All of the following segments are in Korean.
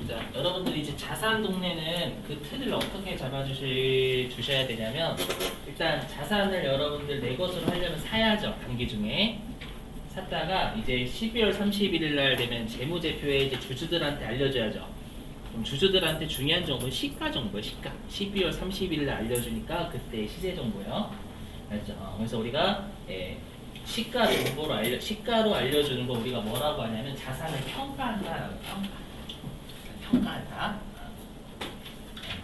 자, 여러분들이 이제 자산 동네는 그 틀을 어떻게 주셔야 되냐면, 일단 자산을 여러분들 내 것으로 하려면 사야죠. 단기 중에 샀다가 이제 12월 31일 날 되면 재무제표에 이제 주주들한테 알려줘야죠. 그럼 주주들한테 중요한 정보는 시가 정보예요. 시가. 12월 30일 날 알려주니까 그때 시세 정보예요. 알죠? 그래서 우리가 시가 정보로 시가로 알려주는 거 우리가 뭐라고 하냐면 자산을 평가한다라고 평가한다.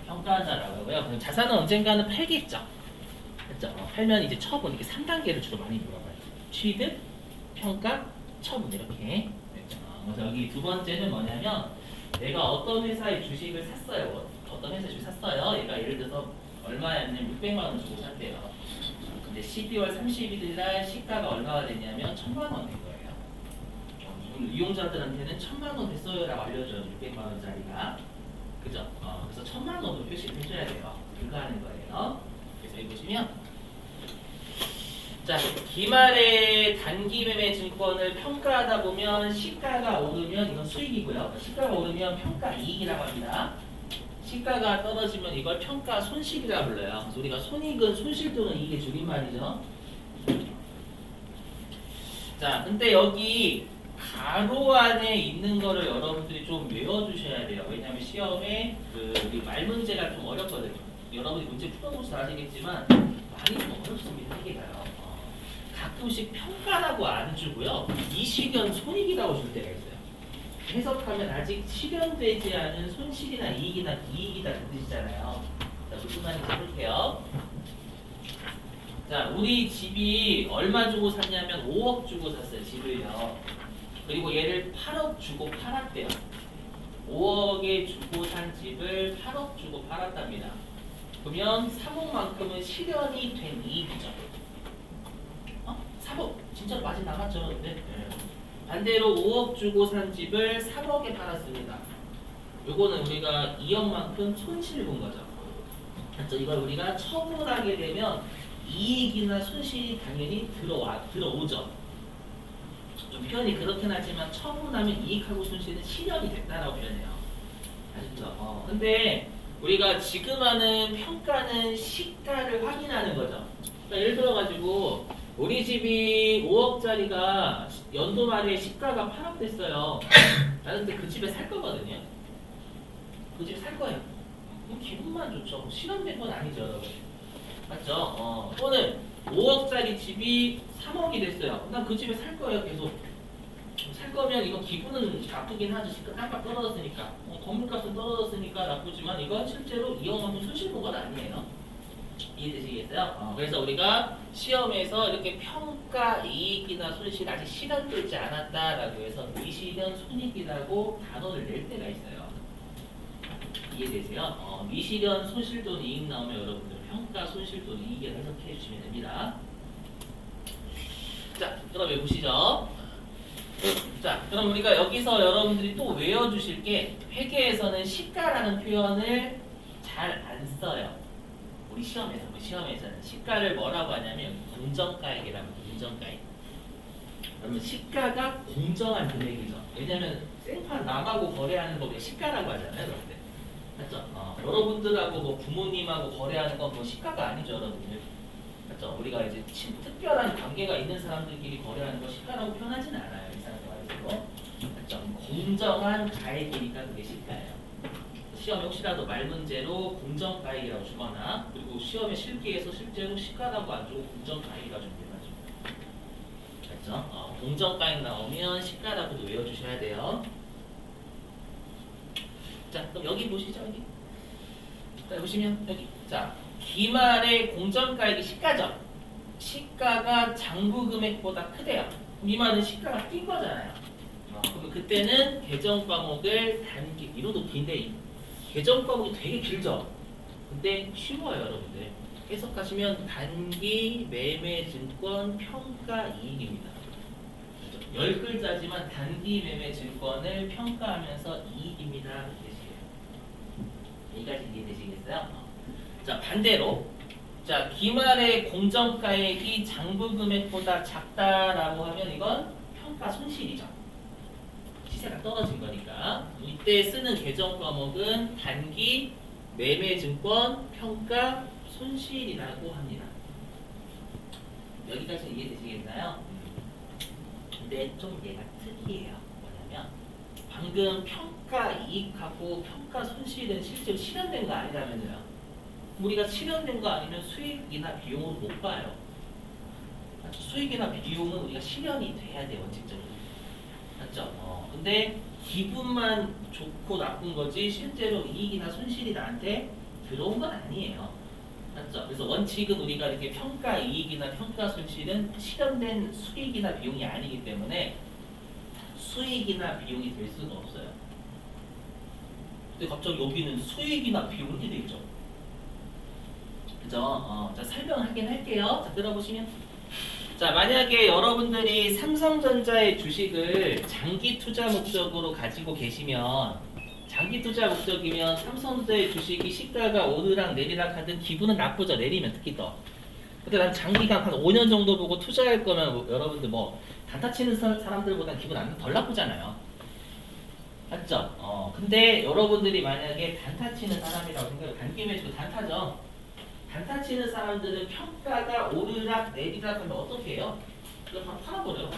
평가한다라고 하고요. 그럼 자산은 언젠가는 팔겠죠. 그렇죠? 팔면 이제 처분 이게 3단계를 주로 많이 물어봐요. 취득, 평가, 처분 이렇게. 그렇죠? 그래서 여기 두 번째는 뭐냐면 내가 어떤 회사의 주식을 샀어요. 어떤 회사의 주식을 샀어요. 얘가 예를 들어서 얼마였냐면 600만 원 주고 샀대요. 근데 12월 31일 날 시가가 얼마가 됐냐면 1000만 원 된 거예요. 이용자들한테는 1000만 원 됐어요 라고 알려줘요. 600만 원짜리가. 그죠? 그래서 1000만 원으로 표시를 해줘야 돼요. 이거 하는 거예요. 그래서 여기 보시면 자, 기말에 단기 매매 증권을 평가하다 보면 시가가 오르면 이건 수익이고요. 시가가 오르면 평가 이익이라고 합니다. 시가가 떨어지면 이걸 평가 손실이라 불러요. 그래서 우리가 손익은 손실 또는 이익의 줄임말이죠. 자, 근데 여기 가로 안에 있는 거를 여러분들이 좀 외워주셔야 돼요. 왜냐하면 시험에 우리 말 문제가 좀 어렵거든요. 여러분이 문제 풀어보셔서 아시겠지만 많이 좀 어렵습니다. 이게가요. 가끔씩 평가라고 안 주고요. 이 시견 손익이라고 줄 때가 있어요. 해석하면 아직 실현되지 않은 손실이나 이익이다 그 뜻이잖아요. 자, 무슨 말인지 해볼게요. 자, 우리 집이 얼마 주고 샀냐면 5억 주고 샀어요. 집을요. 그리고 얘를 8억 주고 팔았대요. 5억에 주고 산 집을 8억 주고 팔았답니다. 그러면 3억만큼은 실현이 된 이익이죠. 3억 진짜로 마진 남았죠. 네. 반대로 5억 주고 산 집을 3억에 팔았습니다. 요거는 우리가 2억만큼 손실 본 거죠. 그렇죠? 이걸 우리가 처분하게 되면 이익이나 손실이 당연히 들어오죠. 좀 표현이 그렇긴 하지만 처분하면 이익하고 손실은 실현이 됐다라고 표현해요. 아시죠? 근데 우리가 지금 하는 평가는 시가를 확인하는 거죠. 그러니까 예를 들어가지고 우리 집이 5억짜리가 연도 말에 시가가 8억 됐어요. 나는 근데 그 집에 살 거거든요. 그 집에 살 거예요. 그럼 기분만 좋죠. 실현된 건 아니죠, 여러분. 맞죠? 또는 5억짜리 집이 3억이 됐어요. 난 그 집에 살 거예요, 계속. 살 거면 이건 기분은 나쁘긴 하죠. 시가 깜빡 떨어졌으니까. 건물값은 떨어졌으니까 나쁘지만 이건 실제로 2억만큼 손실 본 건 아니에요. 이해되시겠어요? 그래서 우리가 시험에서 이렇게 평가 이익이나 손실 아직 실현되지 않았다라고 해서 미실현 손익이라고 단어를 낼 때가 있어요. 이해되세요? 미실현 손실 또는 이익 나오면 여러분들 평가 손실 또는 이익을 해석해 주시면 됩니다. 자, 그럼 해보시죠. 자, 그럼 우리가 여기서 여러분들이 또 외워주실 게 회계에서는 시가라는 표현을 잘 안 써요. 우리 시험에서는 시가를 뭐라고 하냐면 공정가액이라고 해요. 공정가액. 그러면 시가가 공정한 금액이죠. 왜냐면 생판 남하고 거래하는 거 우리가 시가라고 하잖아요, 여러분들. 맞죠? 여러분들하고 뭐 부모님하고 거래하는 건 뭐 시가가 아니죠, 여러분들. 맞죠? 우리가 이제 특별한 관계가 있는 사람들끼리 거래하는 거 시가라고 표현하지는 않아요, 일상생활에서. 맞죠? 공정한 가액이니까 그게 시가예요. 시험에 혹시라도 말 문제로 공정가액이라고 주거나 그리고 시험에 실기에서 실제로 시가라고 안 주고 공정가액이라고 준비해가지고 알죠? 공정가액 나오면 시가라고도 외워주셔야 돼요. 자, 그럼 여기 보시죠. 여기. 자, 보시면 여기. 자, 기말의 공정가액이 시가죠. 시가가 장부 금액보다 크대요. 그럼 이 말은 시가가 뛴 거잖아요. 그럼 그때는 계정 과목을 단기 이로도 긴데 계정 과목이 되게 길죠. 근데 쉬워요, 여러분들. 해석하시면 단기 매매 증권 평가 이익입니다. 10글자지만 단기 매매 증권을 평가하면서 이익입니다. 여기까지 이해되시겠어요? 자, 반대로 자, 기말의 공정가액이 장부 금액보다 작다라고 하면 이건 평가 손실이죠. 시세가 다 떨어진 거니까. 이때 쓰는 계정 과목은 단기 매매증권 평가 손실이라고 합니다. 여기까지 이해되시겠나요? 근데 좀 얘가 특이해요. 뭐냐면 방금 평가 이익하고 평가 손실은 실제로 실현된 거 아니라면요. 우리가 실현된 거 아니면 수익이나 비용을 못 봐요. 수익이나 비용은 우리가 실현이 돼야 돼 원칙적으로. 맞죠? 근데 기분만 좋고 나쁜 거지 실제로 이익이나 손실이 나한테 들어온 건 아니에요. 맞죠? 그래서 원칙은 우리가 이렇게 평가 이익이나 평가 손실은 실현된 수익이나 비용이 아니기 때문에 수익이나 비용이 될 수가 없어요. 근데 갑자기 여기는 수익이나 비용 이렇게 돼 있죠. 그죠? 자, 설명하긴 할게요. 자, 들어보시면. 자, 만약에 여러분들이 삼성전자의 주식을 장기 투자 목적으로 가지고 계시면, 장기 투자 목적이면 삼성전자의 주식이 시가가 오르락 내리락 하든 기분은 나쁘죠. 내리면 특히 더. 근데 난 장기간 한 5년 정도 보고 투자할 거면 여러분들 뭐 단타 치는 사람들보다 기분 덜 나쁘잖아요. 맞죠? 근데 여러분들이 만약에 단타 치는 사람이라고 생각해, 단기 매수도 단타죠. 단타 치는 사람들은 평가가 오르락 내리락 하면 어떻게 해요? 그냥 다 팔아버려요.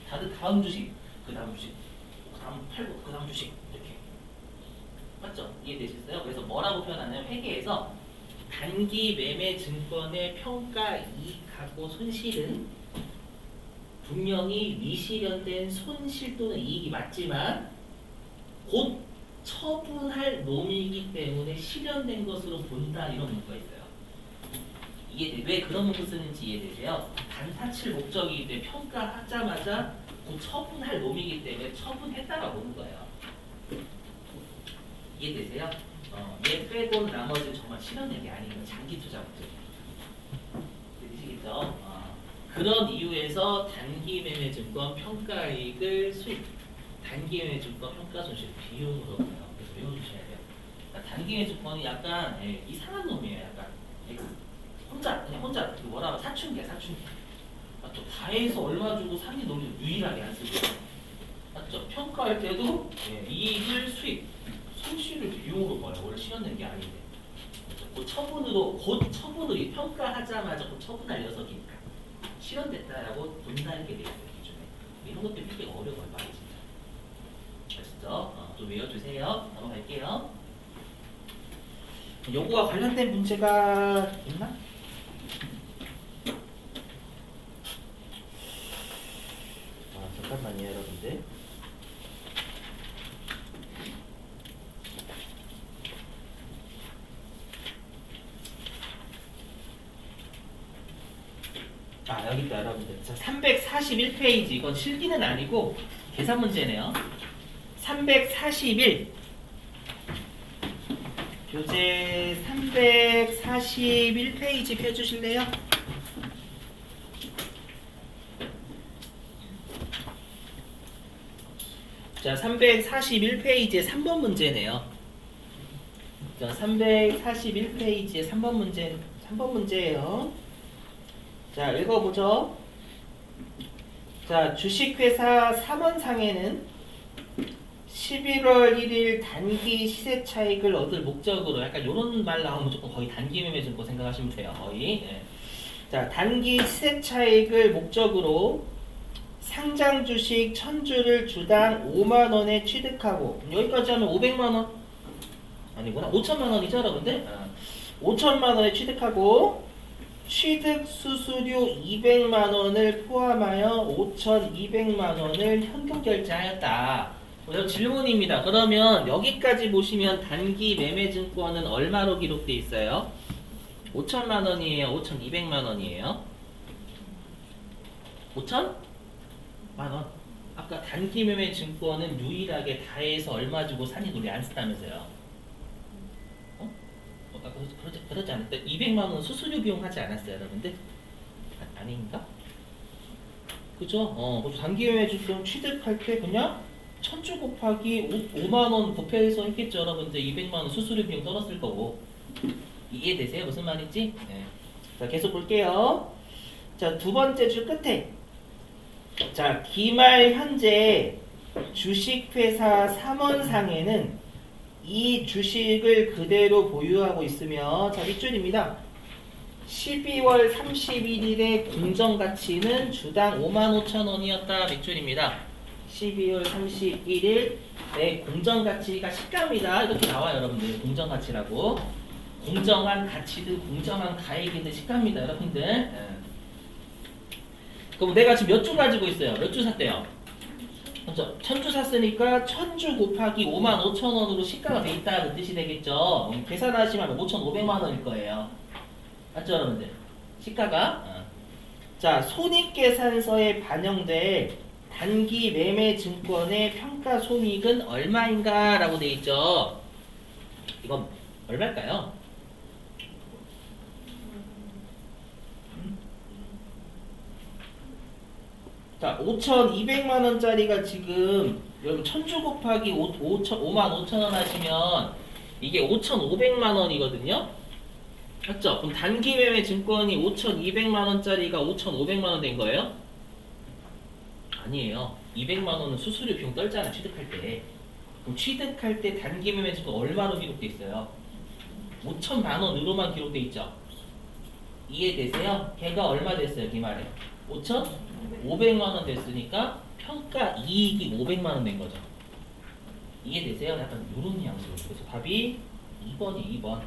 다들 다음 주식, 그 다음 주식, 그 다음 팔고, 그 다음 주식 이렇게. 맞죠? 이해되셨어요? 그래서 뭐라고 표현하냐면 회계에서 단기 매매 증권의 평가 이익하고 손실은 분명히 미실현된 손실 또는 이익이 맞지만 곧 처분할 놈이기 때문에 실현된 것으로 본다 이런 문구가 있어요. 왜 그런 문구 쓰는지 이해되세요? 단타칠 목적이기 때문에 평가하자마자 곧 처분할 놈이기 때문에 처분했다라고 보는 거예요. 이해되세요? 얘 빼고는 나머지는 정말 실현된 게 아니에요. 장기 투자 목적. 되시겠죠? 그런 이유에서 단기 매매 증권 평가이익을 수익, 단기 매매 증권 평가 손실 비용으로 봐요. 그래서 외워주셔야 돼요. 그러니까 단기 매매 증권이 약간 이상한 놈이에요. 약간 혼자 뭐라고 사춘기야. 맞죠? 다 해서 얼마 주고 산지 놈이 유일하게 안 쓰고. 맞죠? 평가할 때도 이익을 수익, 손실을 비용으로 봐요. 원래 실현된 게 아닌데. 곧 처분으로 이 평가하자마자 곧 처분할 녀석이니까 실현됐다라고 본다는 게 돼 있어요. 기준에. 이런 것도 되게 어려워요. 많이 진짜. 아시죠? 좀 외워주세요. 넘어갈게요. 요거와 관련된 문제가 있나? 잠깐만요, 여러분들. 여기 있다, 여러분들. 자, 341페이지. 이건 실기는 아니고 계산 문제네요. 341. 교재 341페이지 펴주실래요? 자, 341페이지의 3번 문제네요. 자, 341페이지의 3번 문제예요. 자, 읽어보죠. 자, 주식회사 3원상에는 11월 1일 단기 시세 차익을 얻을 목적으로 약간 이런 말 나오면 조금 거의 단기 매매 증권 생각하시면 돼요. 거의. 자, 단기 시세 차익을 목적으로 상장 주식 1000주를 주당 5만 원에 취득하고 여기까지 하면 500만 원 아니구나. 5천만 원이죠, 여러분들? 5천만 원에 취득하고 취득 수수료 200만 원을 포함하여 5,200만 원을 현금 결제하였다. 질문입니다. 그러면 여기까지 보시면 단기 매매 증권은 얼마로 기록돼 있어요? 5천만 원이에요? 5,200만 원이에요? 5천만 원. 아까 단기 매매 증권은 유일하게 다 해서 얼마 주고 산이 우리 안 썼다면서요? 그러지 않았대? 200만 원 수수료 비용 하지 않았어요, 여러분들? 아닌가? 그죠? 단기 매매 증권 취득할 때 그냥 1000주 곱하기 5만 원 곱해서 했겠죠, 여러분들. 200만 원 수수료 비용 떨었을 거고. 이해되세요? 무슨 말인지? 네. 자, 계속 볼게요. 자, 두 번째 줄 끝에. 자, 기말 현재 주식회사 삼원상에는 이 주식을 그대로 보유하고 있으며 자 밑줄입니다. 12월 31일의 공정가치는 주당 55,000원이었다. 밑줄입니다. 12월 31일 공정가치가 시가입니다. 이렇게 나와요 여러분들. 공정가치라고. 공정한 가치든 공정한 가액이든 시가입니다 여러분들. 그럼 내가 지금 몇 주 가지고 있어요? 몇 주 샀대요? 먼저 1000주 샀으니까 1000주 곱하기 55,000원으로 시가가 돼 있다 그 뜻이 되겠죠. 계산하시면 5,500만 원일 거예요. 맞죠 여러분들? 시가가 자 손익계산서에 반영될 단기 매매 증권의 평가 손익은 얼마인가 라고 돼 있죠. 이건 얼마일까요? 자 5,200만 원짜리가 지금 여러분 1000주 곱하기 55,000원 하시면 이게 5,500만 원이거든요. 맞죠? 그럼 단기 매매 증권이 5,200만 원짜리가 5,500만 원 된 거예요? 아니에요. 200만 원은 수수료 비용 떨잖아 취득할 때. 그럼 취득할 때 단기 매매 증권 얼마로 기록돼 있어요? 5,000만 원으로만 기록돼 있죠. 이해되세요? 걔가 얼마 됐어요 기말에? 5,500만 원 됐으니까 평가 이익이 500만 원 된 거죠. 이해되세요? 약간 이런 양식으로. 그래서 답이 2번이 2번.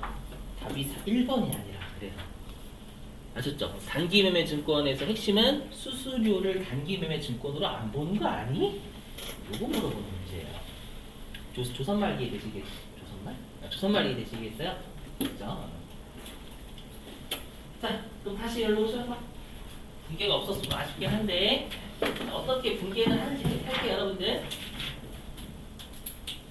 답이 1번이 아니라 그래요. 아셨죠? 단기 매매 증권에서 핵심은 수수료를 단기 매매 증권으로 안 보는 거 아니? 요거 물어보는 문제예요. 조선말 이해되시겠어요? 조선말 이해되시겠어요? 그렇죠? 자, 그럼 다시 열로 오셔서 분계가 없었으면 아쉽긴 한데 어떻게 분계는 하는지 할게요 여러분들.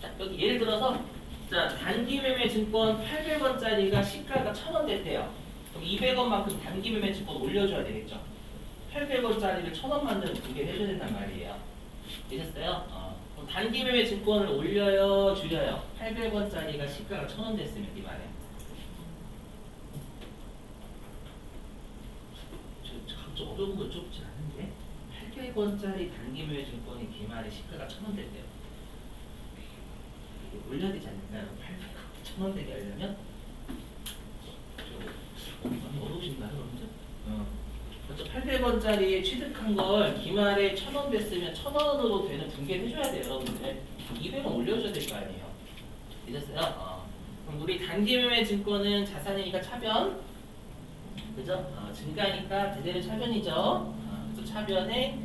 자, 여기 예를 들어서 자 단기 매매 증권 800원짜리가 시가가 1000원 됐대요. 그럼 200원만큼 단기 매매 증권 올려줘야 되겠죠. 800원짜리를 1000원 만드는 분계를 해줘야 된단 말이에요. 되셨어요? 그럼 단기 매매 증권을 올려요, 줄여요? 800원짜리가 시가가 1000원 됐으면 이 말이에요. 좀 어려운 거 여쭤보진 않는데 800원짜리 단기 매매 증권이 기말에 시가가 1000원 됐대요. 올려야 되지 않을까요? 800원 1000원 되게 하려면 많이 어려우신가요 여러분들? 그렇죠. 800원짜리에 취득한 걸 기말에 1000원 됐으면 1000원으로 되는 분계를 해줘야 돼요 여러분들. 200원 올려줘야 될 거 아니에요. 되셨어요? 그럼 우리 단기 매매 증권은 자산이니까 차변, 그죠? 증가니까 대대로 차변이죠. 그래서 차변에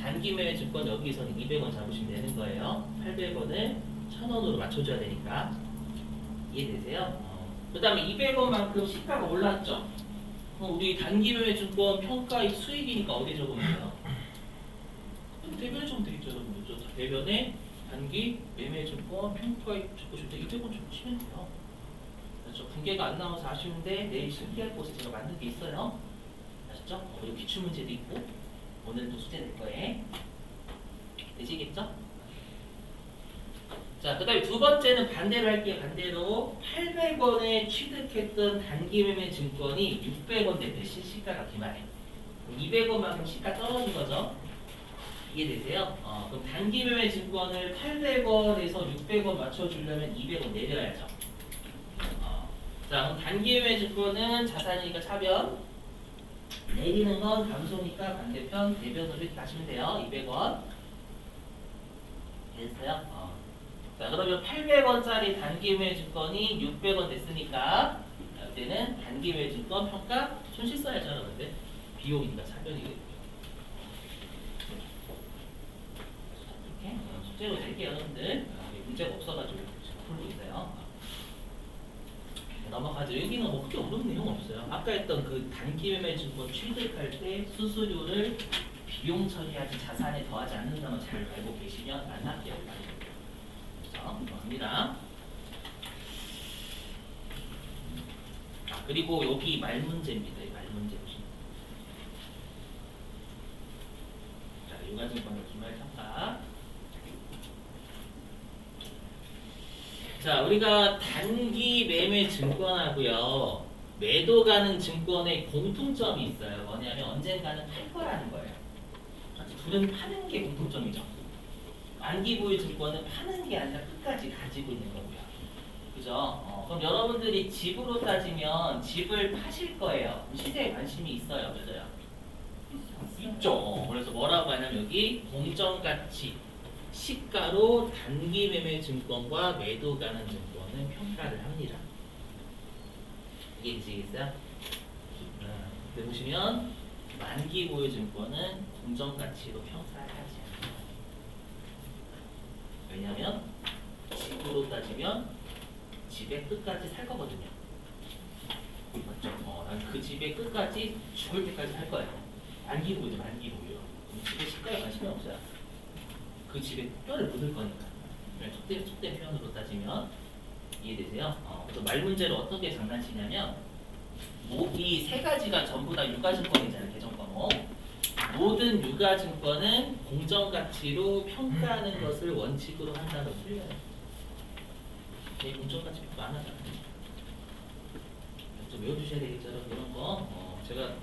단기 매매 증권 여기서는 200원 잡으시면 되는 거예요. 800원을 1000원으로 맞춰줘야 되니까. 이해되세요? 그 다음에 200원만큼 시가가 올랐죠. 그럼 우리 단기 매매 증권 평가익 수익이니까 어디 적으면 돼요? 대변에 적으면 되겠죠 여러분들. 대변에 단기 매매 증권 평가익 적으실 때 200원 적으시면 돼요. 그렇죠. 분계가 안 나와서 아쉬운데 내일 실기할 곳에 제가 만든 게 있어요. 아셨죠? 그리고 기출문제도 있고 오늘도 숙제 낼 거예요. 되시겠죠? 자, 그 다음에 두 번째는 반대로 할게요. 반대로 800원에 취득했던 단기 매매 증권이 600원 됐대. 시가가 기말에 200원만큼 시가 떨어진 거죠. 이해되세요? 그럼 단기 매매 증권을 800원에서 600원 맞춰주려면 200원 내려야죠. 자, 그럼 단기 매매 증권은 자산이니까 차변, 내리는 건 감소니까 반대편 대변으로 이렇게 가시면 돼요. 200원. 됐어요? 자, 그러면 800원짜리 단기 매매 증권이 600원 됐으니까 이때는 단기 매매 증권 평가 손실 써야죠, 여러분들. 비용이니까 차변이겠죠. 이렇게 숙제로 낼게요, 여러분들. 문제가 없어가지고 풀고 있어요. 넘어가죠. 여기는 뭐 그렇게 어려운 내용 없어요. 아까 했던 그 단기 매매 증권 취득할 때 수수료를 비용 처리하지 자산에 더하지 않는다면 잘 알고 계시면 안 할게요. 갑니다. 그리고 여기 말 문제입니다. 이 말 문제 보시면. 자, 유가증권의 기말 평가. 자, 우리가 단기 매매 증권하고요. 매도 가는 증권의 공통점이 있어요. 뭐냐면 언젠가는 팔 거라는 거예요. 둘은 파는 게 공통점이죠. 만기 보유 증권은 파는 게 아니라 끝까지 가지고 있는 거고요. 그죠? 그럼 여러분들이 집으로 따지면 집을 파실 거예요. 시세에 관심이 있어요, 없어요? 있죠. 그래서 뭐라고 하냐면 여기 공정가치 시가로 단기 매매 증권과 매도 가능 증권은 평가를 합니다. 이게 이해되시겠어요? 근데 보시면 만기 보유 증권은 공정가치로 평가를 하지 않아요. 왜냐하면 집으로 따지면 집의 끝까지 살 거거든요. 맞죠? 난 그 집의 끝까지 죽을 때까지 살 거예요. 만기 보유죠, 만기 보유. 집의 시가에 관심이 없어요. 그 집에 뼈를 묻을 거니까. 속된 표현으로 따지면 이해되세요? 그래서 말 문제를 어떻게 장난치냐면 이 세 가지가 전부 다 유가증권이잖아요. 개정과목. 모든 유가증권은 공정가치로 평가하는 것을 원칙으로 한다고 틀려요. 공정가치 평가 안 하잖아요. 좀 외워주셔야 되겠죠. 이런 거. 제가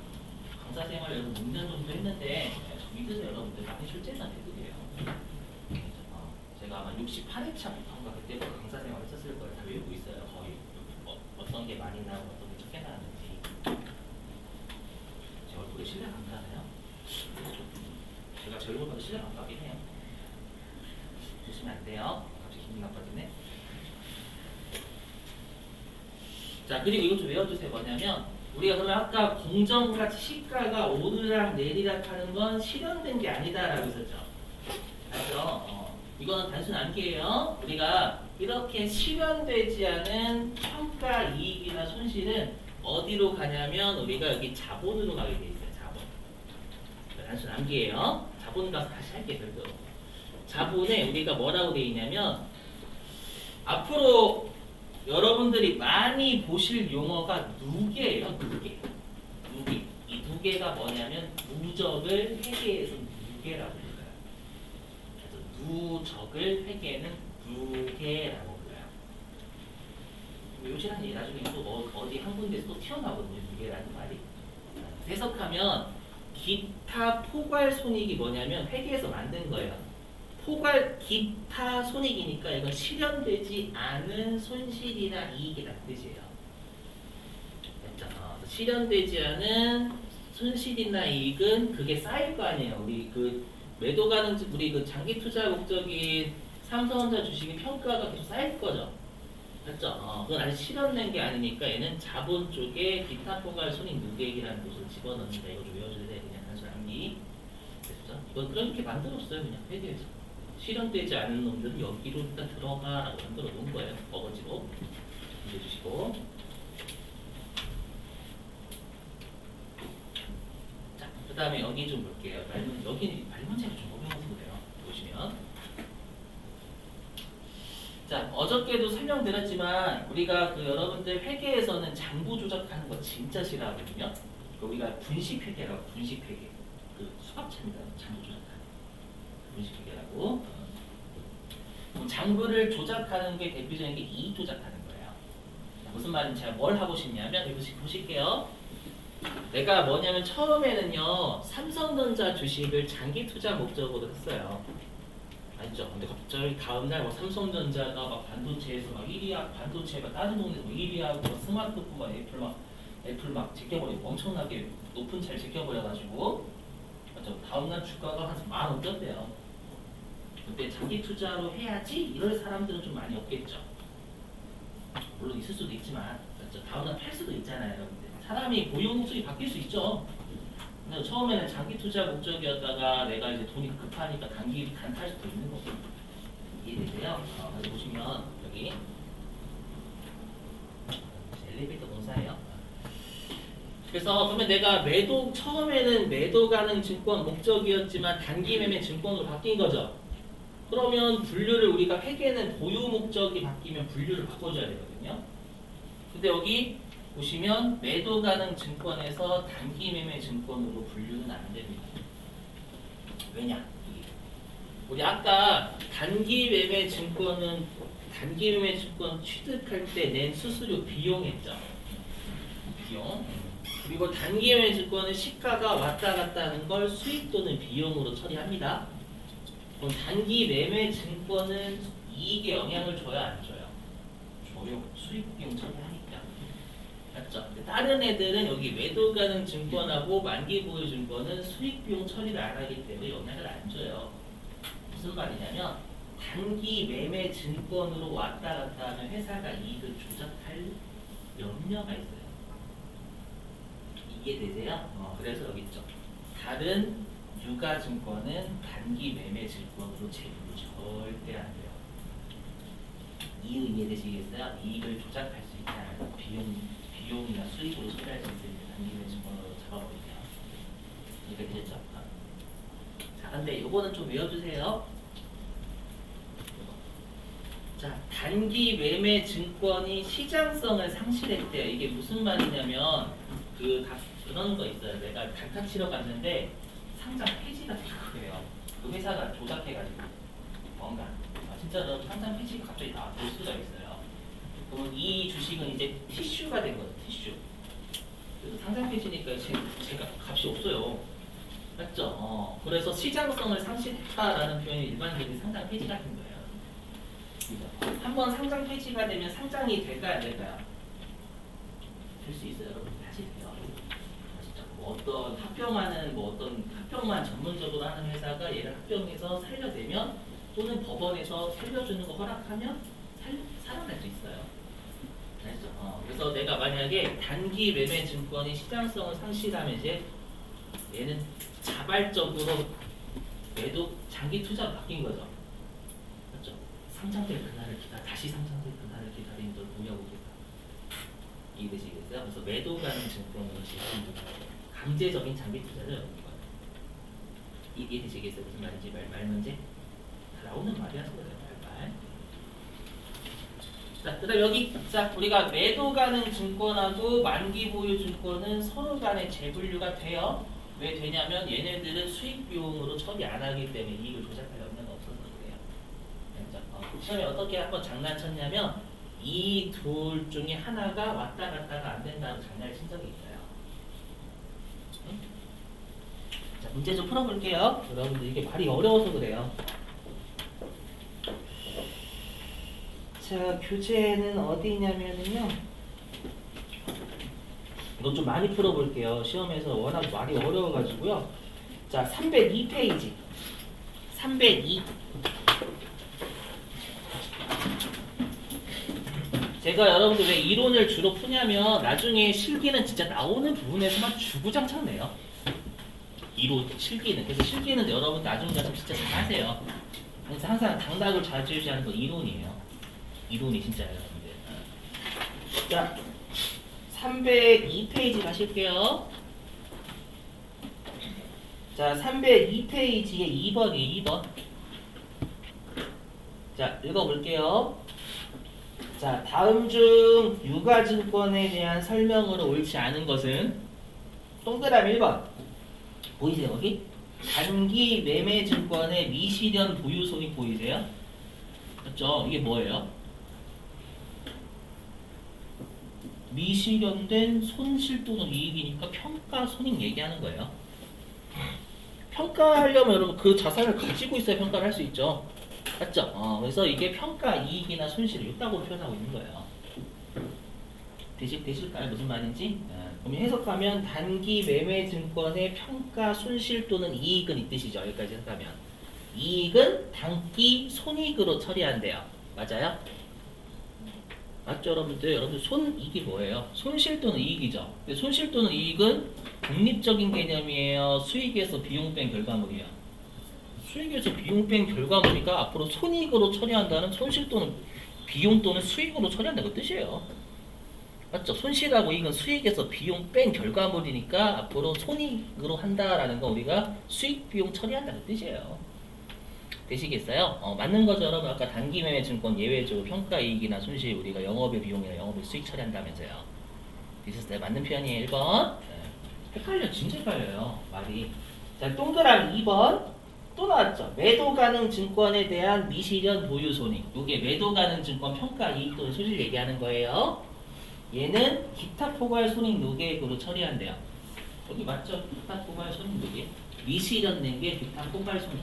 강사 생활 6년 정도 했는데 믿으세요, 여러분들. 많이 출제한 애들이에요. 제가 아마 68회차부터인가 그때부터 강사 생활 했었을 거예요. 다 외우고 있어요. 거의 어떤 게 많이 나오고 어떤 게 적게 나왔는지. 제 얼굴에 신뢰가 안 가나요? 제가 제 얼굴보다 신뢰가 안 가긴 해요. 조심하면 안 돼요. 갑자기 기분이 나빠지네. 자, 그리고 이것 좀 외워주세요. 뭐냐면 우리가 그러면 아까 공정가치 시가가 오르락 내리락 하는 건 실현된 게 아니다라고 했었죠. 맞죠? 이거는 단순 암기예요. 우리가 이렇게 실현되지 않은 평가 이익이나 손실은 어디로 가냐면 우리가 여기 자본으로 가게 돼 있어요. 자본. 단순 암기예요. 자본 가서 다시 할게요. 별도로. 자본에 우리가 뭐라고 돼 있냐면 앞으로 여러분들이 많이 보실 용어가 누계예요. 누계. 누계. 이 누계가 뭐냐면 누적을 회계에서 누계라고 불러요. 그래서 누적을 회계는 누계라고 불러요. 요즘은 나중에 또 어디 한 군데서 또 튀어나오거든요. 누계라는 말이. 해석하면 기타 포괄 손익이 뭐냐면 회계에서 만든 거예요. 포괄 기타 손익이니까 이건 실현되지 않은 손실이나 이익이라는 뜻이에요. 실현되지 않은 손실이나 이익은 그게 쌓일 거 아니에요. 우리 그 매도 가능 우리 그 장기 투자 목적인 삼성전자 주식의 평가가 계속 쌓일 거죠. 맞죠? 그건 아직 실현된 게 아니니까 얘는 자본 쪽에 기타 포괄 손익 누계액이라는 곳을 집어넣는다. 이거 좀 외워줘야 돼. 그냥 단순 암기. 됐죠? 이건 그렇게 만들었어요. 그냥 회계에서. 실현되지 않은 놈들은 여기로 일단 들어가라고 만들어 놓은 거예요. 어거지로. 해주시고. 자, 그 다음에 여기 좀 볼게요. 여기 말문제가 좀 어려워서 그래요. 보시면. 자, 어저께도 설명드렸지만 우리가 그 여러분들 회계에서는 장부 조작하는 거 진짜 싫어하거든요. 우리가 분식 회계라고 분식 회계. 그 수학차입니다. 장부 조작하는 분식 회계라고. 장부를 조작하는 게 대표적인 게 이익 조작하는 거예요. 무슨 말인지 제가 뭘 하고 싶냐면 이거 보실게요. 내가 뭐냐면 처음에는요 삼성전자 주식을 장기 투자 목적으로 했어요. 알죠? 근데 갑자기 다음날 뭐 삼성전자가 막 반도체에서 막 1위야, 반도체 막 다른 동네에서 막 1위하고 막 스마트폰 막 애플 막 제껴버리고 엄청나게 높은 차를 제껴버려가지고 맞죠? 다음날 주가가 한 10,000원 떴대요. 근데 장기 투자로 해야지 이럴 사람들은 좀 많이 없겠죠. 물론 있을 수도 있지만 맞죠? 다음날 팔 수도 있잖아요. 여러분들. 사람이 보유 목적이 바뀔 수 있죠. 근데 처음에는 장기 투자 목적이었다가 내가 이제 돈이 급하니까 단타할 수도 있는 거고. 이해되세요? 여기 보시면 여기 엘리베이터 공사예요. 그래서 그러면 내가 처음에는 매도 가능 증권 목적이었지만 단기 매매 증권으로 바뀐 거죠. 그러면 분류를 우리가 회계는 보유 목적이 바뀌면 분류를 바꿔줘야 되거든요. 근데 여기 보시면 매도 가능 증권에서 단기 매매 증권으로 분류는 안 됩니다. 왜냐? 우리 아까 단기 매매 증권 취득할 때 낸 수수료 비용 했죠. 비용. 그리고 단기 매매 증권은 시가가 왔다 갔다 하는 걸 수익 또는 비용으로 처리합니다. 그럼 단기 매매 증권은 이익에 영향을 줘요, 안 줘요? 줘요. 수익 비용 처리하니까. 맞죠? 다른 애들은 여기 매도 가능 증권하고 만기 보유 증권은 수익 비용 처리를 안 하기 때문에 영향을 안 줘요. 무슨 말이냐면 단기 매매 증권으로 왔다 갔다 하면 회사가 이익을 조작할 염려가 있어요. 이해되세요? 그래서 여기 있죠. 다른 유가증권은 단기 매매 증권으로 제휴를 절대 안 돼요. 이해되시겠어요? 이익을 조작할 수 있잖아요. 비용이나 수익으로 처리할 수 있으니까 단기 매매 증권으로 잡아버리면. 이렇게 되죠. 자, 근데 요거는 좀 외워주세요. 자, 단기 매매 증권이 시장성을 상실했대요. 이게 무슨 말이냐면 그런 거 있어요. 내가 단타 치러 갔는데 상장 폐지가 된 거예요. 그 회사가 조작해가지고 뭔가 진짜로 상장 폐지가 갑자기 나올 수가 있어요. 그러면 이 주식은 이제 티슈가 된 거죠. 티슈. 그래서 상장 폐지니까 제가 값이 없어요. 맞죠? 그래서 시장성을 상실했다라는 표현이 일반적인 상장 폐지 같은 거예요. 한번 상장 폐지가 되면 상장이 될까요, 안 될까요? 될 수 있어요, 여러분. 다시 돼요. 어떤 합병만 전문적으로 하는 회사가 얘를 합병해서 살려내면 또는 법원에서 살려주는 거 허락하면 살아날 수 있어요. 알죠? 그래서 내가 만약에 단기 매매 증권이 시장성을 상실하면 이제 얘는 자발적으로 매도 장기 투자로 바뀐 거죠. 맞죠? 상장될 그날을 다시 상장될 그날을 기다리는 걸 보려고 계세요. 이해되시겠어요? 그래서 매도 가능 증권으로 지금 강제적인 장기 투자를 여는 거예요. 이해되시겠어요? 무슨 말인지 말 문제? 다 나오는 말이라서 그래요. 말. 자, 그다음 여기 우리가 매도 가능 증권하고 만기 보유 증권은 서로 간에 재분류가 돼요. 왜 되냐면 얘네들은 수익 비용으로 처리 안 하기 때문에 이익을 조작할 염려가 없어서 그래요. 시험에 어떻게 한번 장난쳤냐면 이 둘 중에 하나가 왔다 갔다가 안 된다고 장난을 친 적이 있어요. 응? 자, 문제 좀 풀어볼게요. 여러분들 이게 말이 어려워서 그래요. 자, 교재는 어디냐면요. 이거 좀 많이 풀어볼게요. 시험에서 워낙 말이 어려워가지고요. 자, 302페이지. 302. 제가 여러분들 왜 이론을 주로 푸냐면 나중에 실기는 진짜 나오는 부분에서만 주구장창 내요. 이론, 실기는. 그래서 실기는 여러분 나중에 가서 진짜 잘하세요. 그래서 항상 당락을 좌지우지하는 건 이론이에요. 이론이 진짜 여러분들. 자, 302페이지 가실게요. 자, 302페이지에 2번이에요. 2번. 자, 읽어볼게요. 자, 다음 중 유가증권에 대한 설명으로 옳지 않은 것은 동그라미 1번. 보이세요, 여기? 단기 매매 증권의 미실현 보유 손익 보이세요? 맞죠? 이게 뭐예요? 미실현된 손실 또는 이익이니까 평가 손익 얘기하는 거예요. 평가하려면 여러분 그 자산을 가지고 있어야 평가를 할 수 있죠. 맞죠? 그래서 이게 평가 이익이나 손실을 있다고 표현하고 있는 거예요. 되실까요? 무슨 말인지? 그럼 해석하면 단기 매매 증권의 평가 손실 또는 이익은 이 뜻이죠. 여기까지 해석하면 이익은 단기 손익으로 처리한대요. 맞아요? 맞죠, 여러분들? 여러분들 손익이 뭐예요? 손실 또는 이익이죠. 근데 손실 또는 이익은 독립적인 개념이에요. 수익에서 비용 뺀 결과물이에요. 수익에서 비용 뺀 결과물이니까 앞으로 손익으로 처리한다는 손실 또는 비용 또는 수익으로 처리한다는 그 뜻이에요. 맞죠? 손실하고 이익은 수익에서 비용 뺀 결과물이니까 앞으로 손익으로 한다라는 거 우리가 수익 비용 처리한다는 뜻이에요. 되시겠어요? 맞는 거죠, 여러분. 아까 단기 매매 증권 예외적으로 평가 이익이나 손실 우리가 영업의 비용이나 영업의 수익 처리한다면서요. 되셨어요? 맞는 표현이에요. 1번. 헷갈려, 진짜 헷갈려요, 말이. 자, 동그라미 2번. 또 나왔죠. 매도 가능 증권에 대한 미실현 보유 손익. 이게 매도 가능 증권 평가 이익 또는 손실 얘기하는 거예요. 얘는 기타 포괄 손익 누계액으로 처리한대요. 여기 맞죠? 기타 포괄 손익 누계. 미실현된 게 기타 포괄 손익.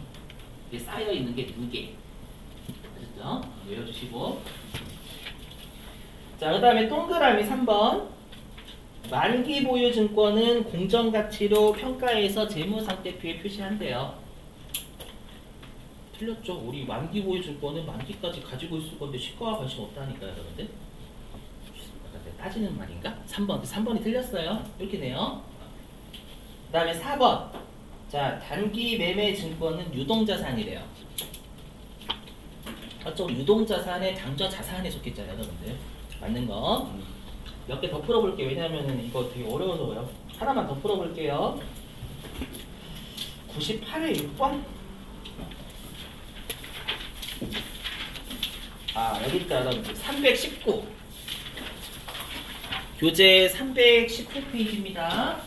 이게 쌓여 있는 게 2개. 아셨죠? 외워주시고. 자, 그 다음에 동그라미 3번. 만기 보유 증권은 공정 가치로 평가해서 재무상태표에 표시한대요. 틀렸죠? 우리 만기 보유 증권은 만기까지 가지고 있을 건데 시가와 관심 없다니까요, 여러분들. 따지는 말인가? 3번이 틀렸어요. 이렇게 네요. 그 다음에 4번. 자, 단기 매매 증권은 유동자산이래요. 맞죠? 유동자산의 당좌 자산에 속했잖아요, 여러분들. 맞는 거. 몇 개 더 풀어볼게요. 왜냐면은 이거 되게 어려워서요. 하나만 더 풀어볼게요. 98회 6번. 여기 있다, 여러분들. 319. 교재 319페이지입니다.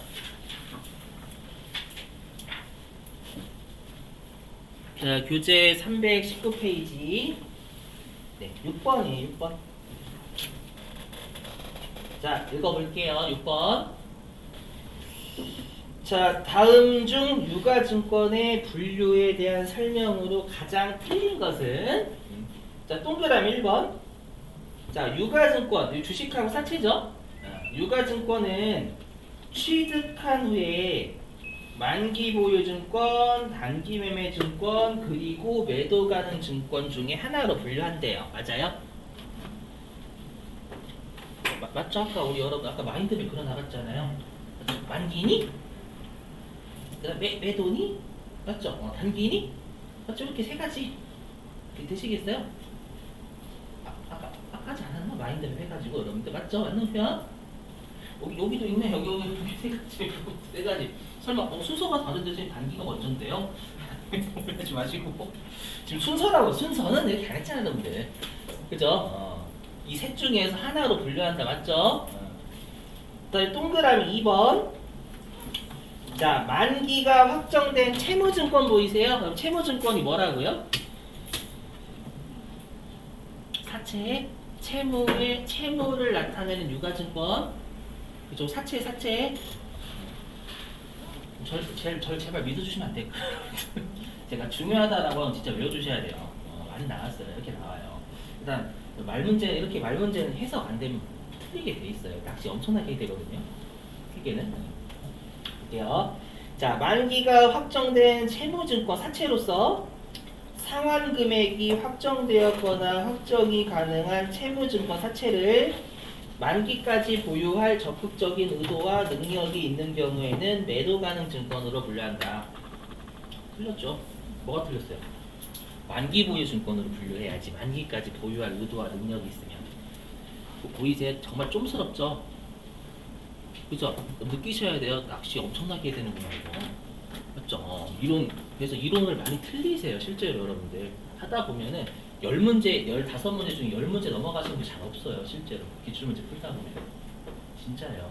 자, 교재 319페이지. 네, 6번이에요, 6번. 자, 읽어볼게요, 6번. 자, 다음 중 유가증권의 분류에 대한 설명으로 가장 틀린 것은? 자, 동그라미 1번. 자, 유가증권, 주식하고 사채죠? 유가증권은 취득한 후에 만기 보유증권, 단기 매매증권, 그리고 매도 가능 증권 중에 하나로 분류한대요. 맞아요? 맞죠? 아까 우리 여러분 아까 마인드맵 그려 나갔잖아요. 만기니? 그다음 매도니? 맞죠? 단기니? 맞죠? 이렇게 세 가지 이렇게 되시겠어요? 아까지 않았나? 마인드맵 해가지고 여러분들 맞죠? 맞는 편? 여기도 있네. 여기 세 가지. 설마 순서가 다른데 지금 단기가 먼저인데요? 하지 마시고 지금 순서는 이렇게 안 했잖아요, 여러분들. 그죠? 이 셋 중에서 하나로 분류한다. 맞죠? 그다음에 동그라미 2번. 자, 만기가 확정된 채무증권 보이세요? 그럼 채무증권이 뭐라고요? 사채, 채무를 나타내는 유가증권. 그죠? 사채. 절 제발 믿어주시면 안 될까요? 제가 중요하다라고 하면 진짜 외워주셔야 돼요. 많이 나왔어요. 이렇게 나와요. 일단 이렇게 말 문제는 해석 안 되면 틀리게 돼 있어요. 낚시 엄청나게 되거든요. 크게는. 볼게요. 자, 만기가 확정된 채무증권 사채로서 상환 금액이 확정되었거나 확정이 가능한 채무증권 사채를 만기까지 보유할 적극적인 의도와 능력이 있는 경우에는 매도 가능 증권으로 분류한다. 틀렸죠? 뭐가 틀렸어요? 만기 보유 증권으로 분류해야지. 만기까지 보유할 의도와 능력이 있으면. 보이세요? 정말 좀스럽죠? 그죠? 느끼셔야 돼요. 낚시 엄청나게 되는구나 이거. 맞죠? 그래서 이론을 많이 틀리세요. 실제로 여러분들 하다 보면은 10문제, 15문제 중에 10문제 넘어가시는 게 잘 없어요. 실제로 기출문제 풀다 보면 진짜예요.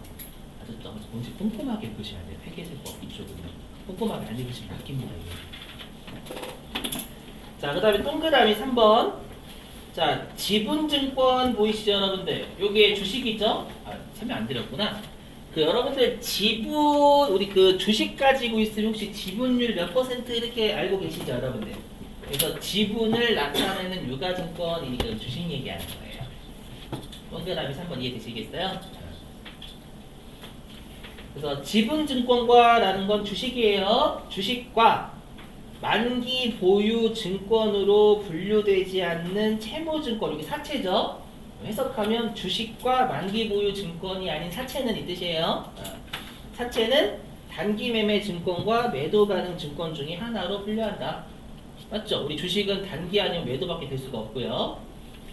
아셨죠? 그래서 문제 꼼꼼하게 읽으셔야 돼요. 회계세법 이쪽은 꼼꼼하게 안 읽으시면 바뀝니다. 자, 그 다음에 동그라미 3번. 자, 지분증권 보이시죠, 여러분들? 요게 주식이죠? 설명 안 드렸구나. 여러분들 지분, 우리 주식 가지고 있으면 혹시 지분율 몇 % 이렇게 알고 계시죠, 여러분들? 그래서 지분을 나타내는 유가증권이니까 주식 얘기하는 거예요. 동그라미 3번 이해되시겠어요? 그래서 지분증권과라는 건 주식이에요. 주식과 만기 보유 증권으로 분류되지 않는 채무증권, 여기 사채죠? 해석하면 주식과 만기 보유 증권이 아닌 사채는 이 뜻이에요. 사채는 단기 매매 증권과 매도 가능 증권 중에 하나로 분류한다. 맞죠? 우리 주식은 단기 아니면 매도밖에 될 수가 없고요.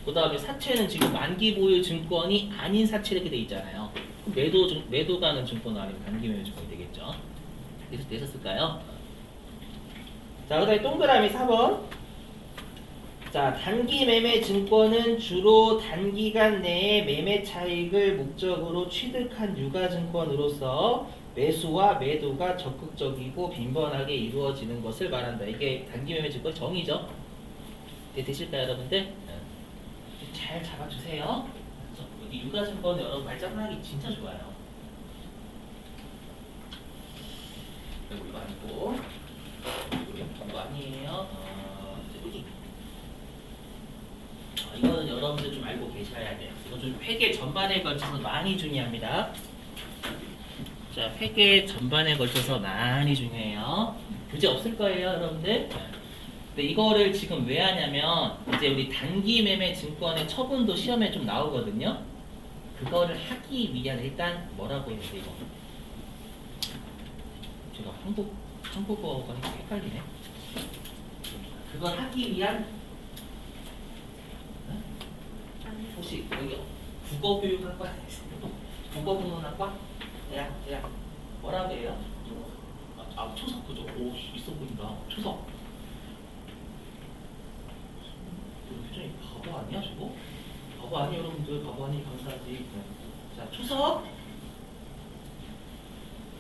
그 다음에 사채는 지금 만기 보유 증권이 아닌 사채 이렇게 돼 있잖아요. 매도 가능 증권 아니면 단기 매매 증권이 되겠죠. 그래서 되셨을까요? 자, 그 다음에 동그라미 4번. 자, 단기 매매 증권은 주로 단기간 내에 매매 차익을 목적으로 취득한 유가증권으로서 매수와 매도가 적극적이고 빈번하게 이루어지는 것을 말한다. 이게 단기 매매 증권 정의죠. 되실까요, 여러분들? 잘 잡아주세요. 이 유가증권 여러분 발전하기 진짜 좋아요. 그리고 이거 아니고 이거 아니에요. 여기. 이거는 여러분들 좀 알고 계셔야 돼요. 이건 좀 회계 전반에 걸쳐서 많이 중요합니다. 자, 회계 전반에 걸쳐서 많이 중요해요. 교재 없을 거예요, 여러분들. 근데 이거를 지금 왜 하냐면 이제 우리 단기 매매 증권의 처분도 시험에 좀 나오거든요. 그거를 하기 위한 일단 뭐라고 했는데 이거 제가 한국어가 헷갈리네. 그걸 하기 위한 혹시 여기 국어교육학과 국어국문학과 대학 뭐라고 해요? 초석 그죠? 오 있어 보인다. 초석. 표정이 바보 아니야 저거? 바보 아니 여러분들 바보 아니 감사하지. 자 초석.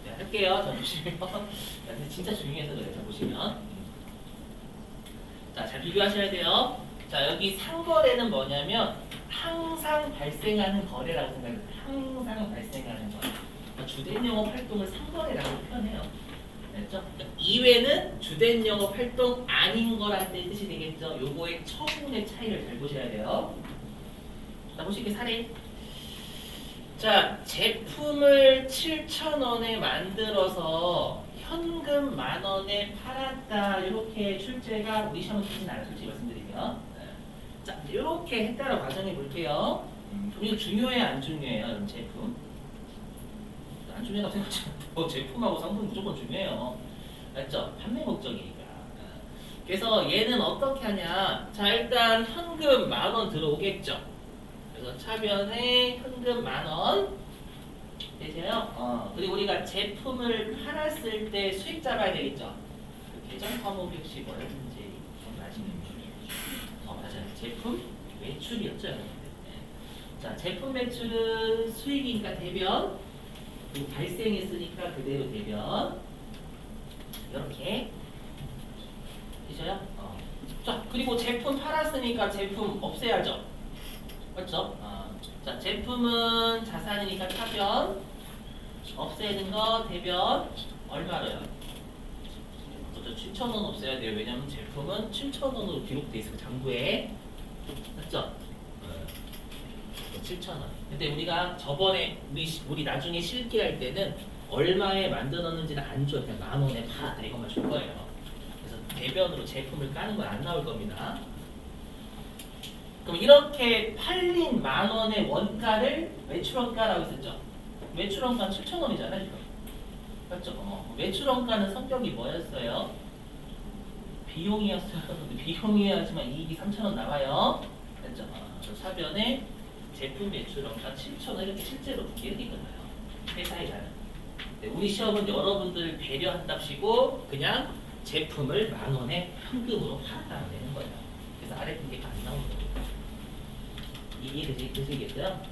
네 할게요. 자 보시면 근데 진짜 중요해서 그래. 자 보시면 자 잘 비교하셔야 돼요. 자 여기 상거래는 뭐냐면 항상 발생하는 거래라고 생각해요. 항상 발생하는 거래. 주된 영업 활동을 상거래라고 표현해요. 알죠? 이외는 주된 영업 활동 아닌 거라는 뜻이 되겠죠. 요거의 처분의 차이를 잘 보셔야 돼요. 자, 보시게 사례. 자, 제품을 7,000원에 만들어서 현금 10,000원에 팔았다. 이렇게 출제가 우리 시험은 되진 않아요. 솔직히 말씀드리면. 자, 이렇게 했다라 과정해 볼게요. 이거 중요해요, 안 중요해요, 이런 제품? 안 중요하다고 생각하시면 제품하고 상품 무조건 중요해요. 맞죠? 판매 목적이니까. 그래서 얘는 어떻게 하냐? 자, 일단 현금 10,000원 들어오겠죠. 그래서 차변에 현금 10,000원 되세요? 그리고 우리가 제품을 팔았을 때 수익 잡아야 되겠죠. 그 계정 과목이 혹시 뭐였는지 좀 아시는 분? 맞아요. 제품 매출이었죠. 네. 자, 제품 매출은 수익이니까 대변. 그리고 발생했으니까 그대로 대변. 이렇게 되셔요? 자, 그리고 제품 팔았으니까 제품 없애야죠. 맞죠? 자, 제품은 자산이니까 차변. 없애는 거 대변. 얼마로요? 7,000원 없애야 돼요. 왜냐면 제품은 7,000원으로 기록돼 있어요. 장부에. 맞죠? 7,000원. 근데 우리가 저번에 우리 나중에 실기할 때는 얼마에 만들어 놨는지는 안 줘요. 그냥 10,000원에 팔았다 이것만 줄 거예요. 그래서 대변으로 제품을 까는 건 안 나올 겁니다. 그럼 이렇게 팔린 10,000원의 원가를 매출원가라고 했었죠. 매출원가는 7,000원이잖아요. 지금. 맞죠? 매출원가는 성격이 뭐였어요? 비용이었어요. 비용이어야지만 이익이 3,000원 나와요. 맞죠? 차변에 제품 매출원가 7,000원 이렇게 실제로 기억이 끝나요. 회사에 가는. 우리 시험은 여러분들 배려한답시고 그냥 제품을 10,000원에 현금으로 팔았다면 되는 거예요. 그래서 아래 분계가 안 나오는 거예요. 이해되시겠어요?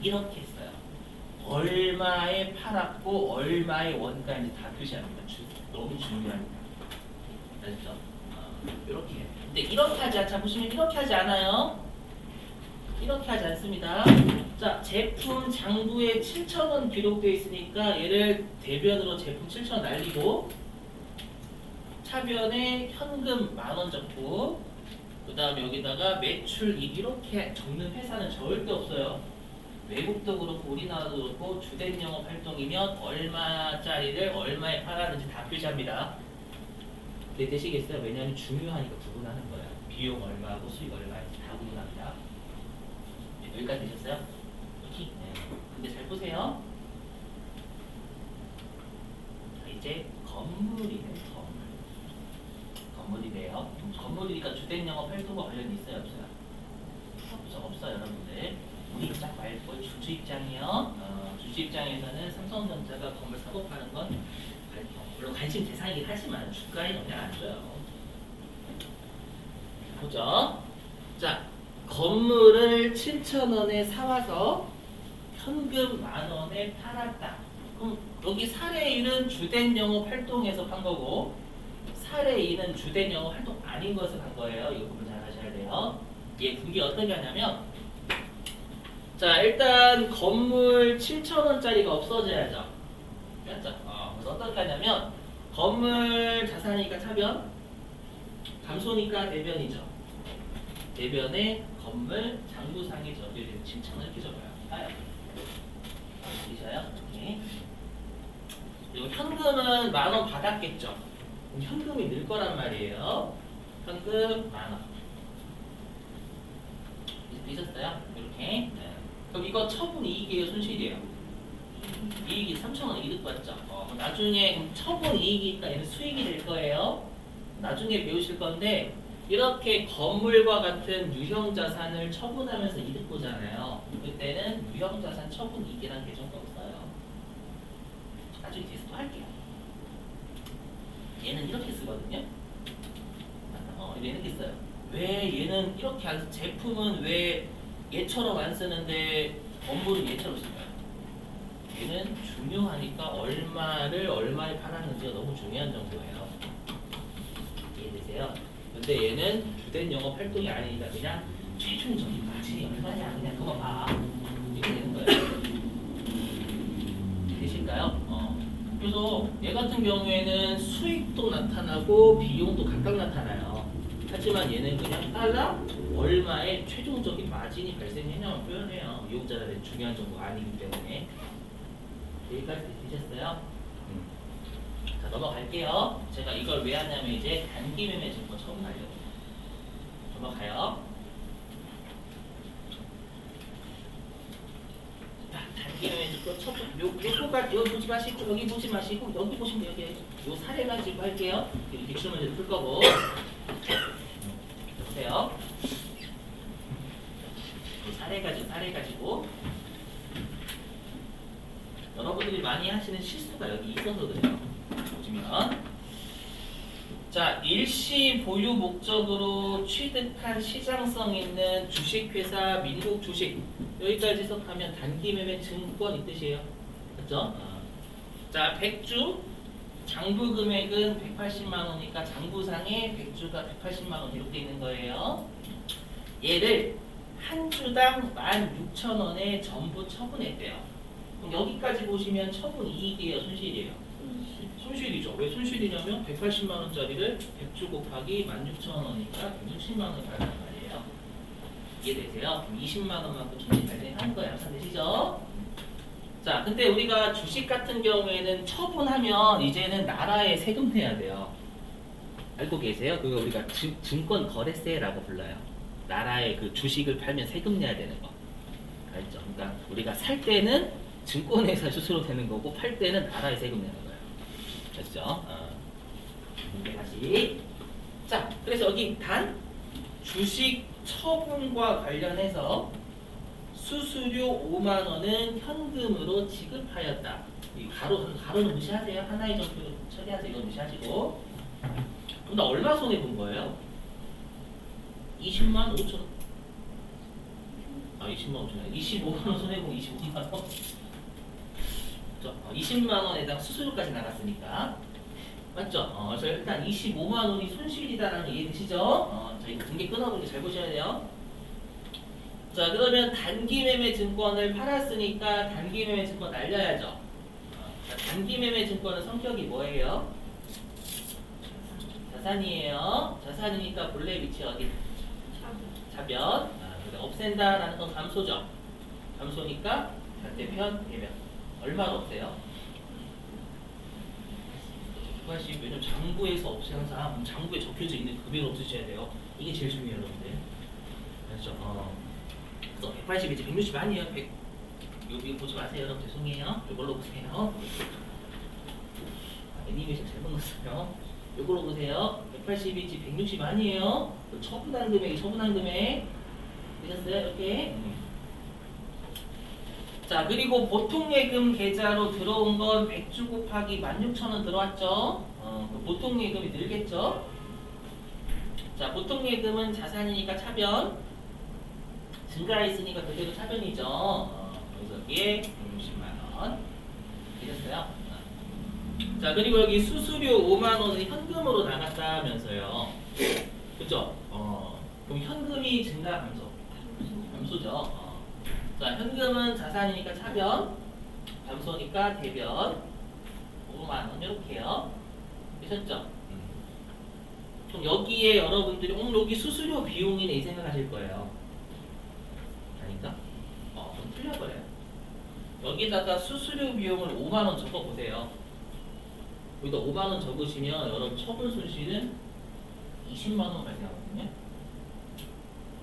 이렇게 했어요. 얼마에 팔았고 얼마의 원가인지 다 표시합니다. 너무 중요합니다. 알죠? 이렇게. 근데 이렇게 하지 않자 보시면 이렇게 하지 않아요. 이렇게 하지 않습니다. 자, 제품 장부에 7,000원 기록되어 있으니까 얘를 대변으로 제품 7,000원 날리고 차변에 현금 10,000원 적고 그 다음에 여기다가 매출이익 이렇게 적는 회사는 절대 없어요. 외국도 그렇고 우리나라도 그렇고 주된 영업 활동이면 얼마짜리를 얼마에 팔았는지 다 표시합니다. 되시겠어요? 왜냐하면 중요하니까 구분하는 거예요. 비용 얼마고 수익 얼마인지 다 구분합니다. 여기까지 되셨어요? 네. 근데 잘 보세요. 이제 건물이네. 건물이래요. 건물이니까 주된 영업 활동과 관련이 있어요? 없어요? 없어요 여러분들. 우리 입장 말고 주주 입장이요. 주주 입장에서는 삼성전자가 건물 사고 파는 건 물론 관심 대상이긴 하지만 주가에 영향 안 줘요. 보죠. 자, 건물을 7,000원에 사와서 현금 10,000원에 팔았다. 그럼 여기 사례 1은 주된 영업 활동에서 판 거고 사례 2는 주된 영업 활동 아닌 것을 판 거예요. 이거 구분 잘 하셔야 돼요. 얘 분기 어떻게 하냐면 자, 일단 건물 7,000원짜리가 없어져야죠. 맞죠? 그래서 어떻게 하냐면 건물 자산이니까 차변 감소니까 대변이죠. 대변에 건물 장부상의 저지된 칭찬을 이렇게 적어요. 아요. 보이셔요? 네. 그리고 현금은 10,000원 받았겠죠. 그럼 현금이 늘 거란 말이에요. 현금 10,000원. 되셨어요? 이렇게. 네. 그럼 이거 처분 이익이에요, 손실이에요? 이익이 3,000원 이득 받죠. 나중에 그럼 처분 이익이니까 얘는 수익이 될 거예요. 나중에 배우실 건데 이렇게 건물과 같은 유형 자산을 처분하면서 이득 보잖아요. 그때는 유형 자산 처분 이익이라는 개정도 없어요. 나중에 뒤에서 또 할게요. 얘는 이렇게 쓰거든요. 얘는 이렇게 써요. 왜 얘는 이렇게 안 쓰? 제품은 왜 얘처럼 안 쓰는데 건물은 얘처럼 쓸까요? 얘는 중요하니까 얼마에 팔았는지가 너무 중요한 정도예요. 이해되세요? 근데 얘는 주된 영업 활동이 아니니까 그냥 최종적인 가치 얼마냐 그냥 그거 봐. 이렇게 되는 거예요. 되실까요? 그래서 얘 같은 경우에는 수익도 나타나고 비용도 각각 나타나요. 하지만 얘는 그냥 달러 얼마의 최종적인 마진이 발생했냐고 표현해요. 이용자들의 중요한 정보가 아니기 때문에. 여기까지 되셨어요? 자, 넘어갈게요. 제가 이걸 왜 하냐면 이제 단기 매매 증권 처분하려고. 넘어가요. 자, 단기 매매 증권 처분. 요거가 여기 보지 마시고 여기 보지 마시고 여기 보시면 여기 요 사례 가지고 할게요. 이렇게 기출 문제 풀 거고. 보세요. 사례 가지고. 여러분들이 많이 하시는 실수가 여기 있어서 그래요. 보시면 자, 일시 보유 목적으로 취득한 시장성 있는 주식회사 민국 주식 여기까지 해석하면 단기 매매 증권 이 뜻이에요. 그렇죠? 자, 100주 장부 금액은 180만 원이니까 장부상에 100주가 180만 원 이렇게 있는 거예요. 얘를 한 주당 16,000원에 전부 처분했대요. 여기까지 보시면 처분 이익이에요, 손실이에요? 손실이죠. 왜 손실이냐면 180만 원짜리를 100주 곱하기 16,000원이니까 160만 원을 받는 말이에요. 이해되세요? 20만 원만큼 손실 발생하는 거예요. 항상 되시죠? 자, 근데 우리가 주식 같은 경우에는 처분하면 이제는 나라에 세금 내야 돼요. 알고 계세요? 그거 우리가 증권 거래세라고 불러요. 나라에 그 주식을 팔면 세금 내야 되는 거. 알죠? 그러니까 우리가 살 때는 증권회사 스스로 되는 거고 팔 때는 나라에 세금 내는 거예요. 됐죠? 문제 다시. 자, 그래서 여기 단 주식 처분과 관련해서 수수료 5만 원은 현금으로 지급하였다. 이 가로는 무시하세요. 하나의 점수 처리하세요. 이거 무시하시고. 그럼 나 얼마 손해 본 거예요? 20만 5천 원. 20만 5천 원. 25만 원 손해 본 25만 원. 20만 원에다가 수수료까지 나갔으니까. 맞죠? 그래서 일단 25만 원이 손실이다라는 거 이해되시죠? 자, 이거 경계 끊어보는 게 잘 보셔야 돼요. 자, 그러면 단기 매매 증권을 팔았으니까 단기 매매 증권 날려야죠. 자, 단기 매매 증권은 성격이 뭐예요? 자산이에요. 자산이니까 본래 위치 어디? 차변. 없앤다라는 건 감소죠. 감소니까 반대편, 대변. 얼마로 없애요? 180. 왜냐면 장부에서 없애는 사람 장부에 적혀져 있는 금액을 없애셔야 돼요. 이게 제일 중요해요, 여러분들. 그렇죠? 그래서 180이 이제 160 아니에요. 100. 여기 보지 마세요, 여러분. 죄송해요. 이걸로 보세요. 애니메이션 잘못 넣었어요. 이걸로 보세요. 180이지 160 아니에요. 처분한 금액. 되셨어요? 이렇게. 자, 그리고 보통예금 계좌로 들어온 건 100주 곱하기 16,000원 들어왔죠? 그 보통예금이 늘겠죠? 자, 보통예금은 자산이니까 차변. 증가했으니까 그대로 차변이죠. 그래서 여기에 160만원. 되셨어요? 자, 그리고 여기 수수료 5만원이 현금으로 나갔다면서요. 그죠? 그럼 현금이 증가, 감소? 감소죠. 자, 현금은 자산이니까 차변, 감소니까 대변, 5만원 이렇게요. 되셨죠? 그럼 여기에 여러분들이 여기 수수료 비용이네 이 생각하실 거예요. 아닌가? 그럼 틀려버려요. 여기다가 수수료 비용을 5만 원 적어보세요. 여기다 5만 원 적으시면 여러분 처분 손실은 20만 원 발생하거든요.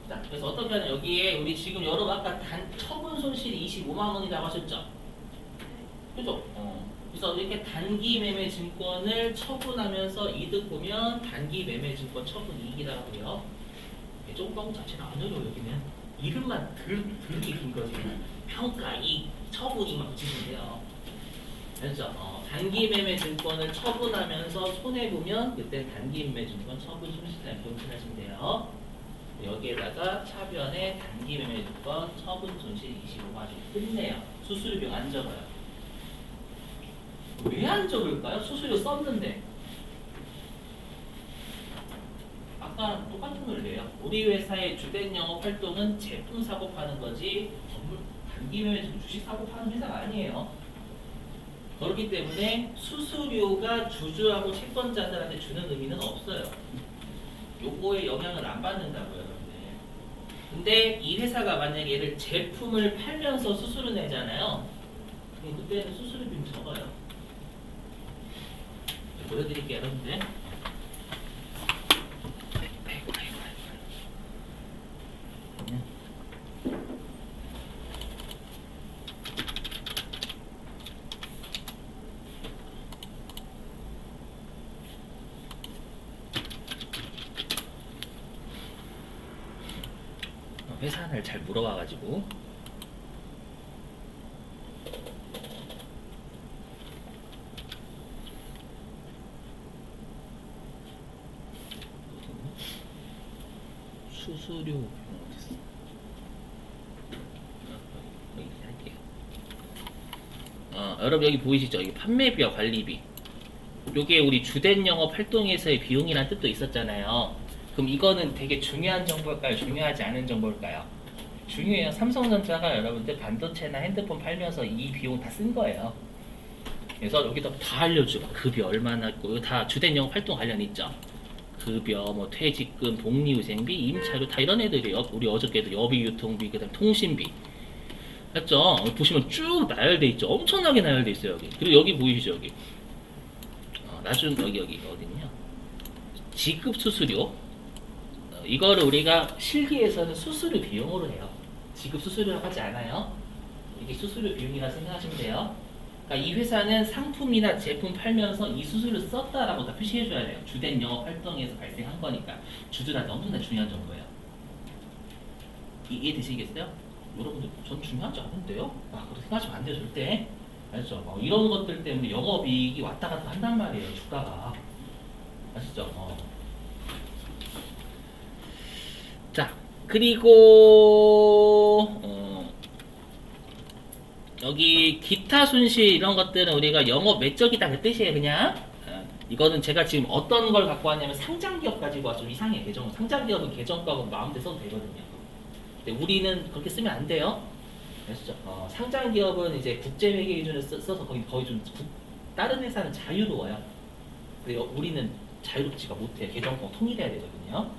자, 그래서 어떻게 하냐 여기에 우리 지금 여러분 아까 처분 손실이 25만 원이라고 하셨죠? 그죠? 그래서 이렇게 단기 매매 증권을 처분하면서 이득 보면 단기 매매 증권 처분 이익이라고 해요. 조금 자체는 안 어려워요. 여기는 이름만 들기 긴 거지. 평가 이익 처분이 막 붙이시면 돼요. 그렇죠? 단기 매매 증권을 처분하면서 손해 보면 그때 단기 매매 증권 처분 손실을 본인하시면 돼요. 여기에다가 차변에 단기 매매 증권 처분 손실 25만 원 끝내요. 수수료 비용 안 적어요. 왜 안 적을까요? 수수료 썼는데. 아까랑 똑같은 논리예요. 우리 회사의 주된 영업 활동은 제품 사고 파는 거지 단기 매매 주식 사고 파는 회사가 아니에요. 그렇기 때문에 수수료가 주주하고 채권자들한테 주는 의미는 없어요. 요거에 영향을 안 받는다고요, 여러분들. 근데 이 회사가 만약에 얘를 제품을 팔면서 수수료 내잖아요. 그럼 그때는 수수료 비용 적어요. 보여드릴게요, 여러분들. 회사를 잘 물어봐가지고 수수료 비용 어딨어? 여기 할게요. 여러분 여기 보이시죠? 이 판매비와 관리비. 요게 우리 주된 영업 활동에서의 비용이라는 뜻도 있었잖아요. 그럼 이거는 되게 중요한 정보일까요? 중요하지 않은 정보일까요? 중요해요. 삼성전자가 여러분들 반도체나 핸드폰 팔면서 이 비용 다 쓴 거예요. 그래서 여기다 다 알려줘. 급여 얼마나 있고 다 주된 영업 활동 관련 있죠. 급여, 뭐 퇴직금, 복리후생비, 임차료 다 이런 애들이에요. 우리 어저께도 여비, 유통비, 그다음 통신비. 맞죠? 보시면 쭉 나열돼 있죠. 엄청나게 나열돼 있어요 여기. 그리고 여기 보이시죠 여기. 나중 여기 어디냐? 지급 수수료. 이거를 우리가 실기에서는 수수료 비용으로 해요. 지급 수수료라고 하지 않아요. 이게 수수료 비용이라 생각하시면 돼요. 그러니까 이 회사는 상품이나 제품 팔면서 이 수수료를 썼다라고 다 표시해줘야 돼요. 주된 영업 활동에서 발생한 거니까 주주한테 엄청나게 중요한 정보예요. 이해되시겠어요? 여러분들 전 중요하지 않은데요? 그렇게 생각하시면 안 돼요 절대. 알죠? 이런 것들 때문에 영업이익이 왔다 갔다 한단 말이에요 주가가. 아시죠? 자, 그리고 여기 기타 손실 이런 것들은 우리가 영업 외적이다 그 뜻이에요 그냥. 이거는 제가 지금 어떤 걸 갖고 왔냐면 상장기업 가지고 와서 이상해 계정. 상장기업은 계정값은 마음대로 써도 되거든요. 근데 우리는 그렇게 쓰면 안 돼요. 아시죠? 상장기업은 이제 국제회계 기준을 써서 거의 좀 다른 회사는 자유로워요. 근데 우리는 자유롭지가 못해요. 계정법 통일해야 되거든요.